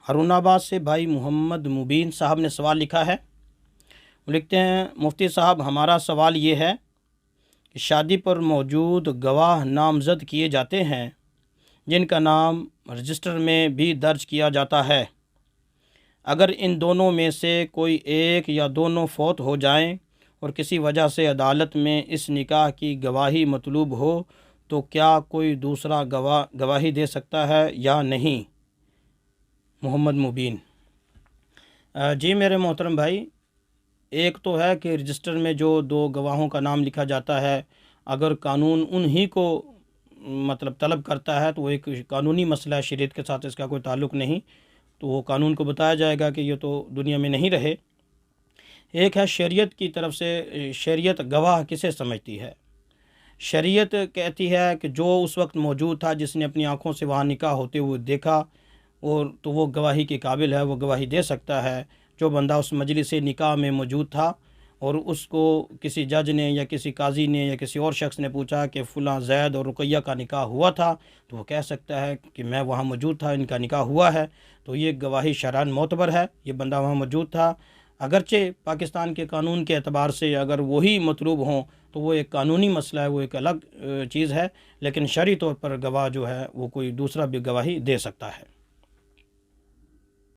ہارون آباد سے بھائی محمد مبین صاحب نے سوال لکھا ہے. وہ لکھتے ہیں مفتی صاحب ہمارا سوال یہ ہے کہ شادی پر موجود گواہ نامزد کیے جاتے ہیں جن کا نام رجسٹر میں بھی درج کیا جاتا ہے. اگر ان دونوں میں سے کوئی ایک یا دونوں فوت ہو جائیں اور کسی وجہ سے عدالت میں اس نکاح کی گواہی مطلوب ہو تو کیا کوئی دوسرا گواہی دے سکتا ہے یا نہیں؟ محمد مبین. جی میرے محترم بھائی، ایک تو ہے کہ رجسٹر میں جو دو گواہوں کا نام لکھا جاتا ہے، اگر قانون انہی کو طلب کرتا ہے تو وہ ایک قانونی مسئلہ ہے، شریعت کے ساتھ اس کا کوئی تعلق نہیں، تو وہ قانون کو بتایا جائے گا کہ یہ تو دنیا میں نہیں رہے. ایک ہے شریعت کی طرف سے، شریعت گواہ کسے سمجھتی ہے؟ شریعت کہتی ہے کہ جو اس وقت موجود تھا، جس نے اپنی آنکھوں سے وہاں نکاح ہوتے ہوئے دیکھا، اور تو وہ گواہی کے قابل ہے، وہ گواہی دے سکتا ہے. جو بندہ اس مجلس نکاح میں موجود تھا اور اس کو کسی جج نے یا کسی قاضی نے یا کسی اور شخص نے پوچھا کہ فلاں زید اور رقیہ کا نکاح ہوا تھا، تو وہ کہہ سکتا ہے کہ میں وہاں موجود تھا، ان کا نکاح ہوا ہے. تو یہ گواہی شرعاً معتبر ہے، یہ بندہ وہاں موجود تھا. اگرچہ پاکستان کے قانون کے اعتبار سے اگر وہی مطلوب ہوں تو وہ ایک قانونی مسئلہ ہے، وہ ایک الگ چیز ہے، لیکن شرعی طور پر گواہ جو ہے وہ کوئی دوسرا بھی گواہی دے سکتا ہے.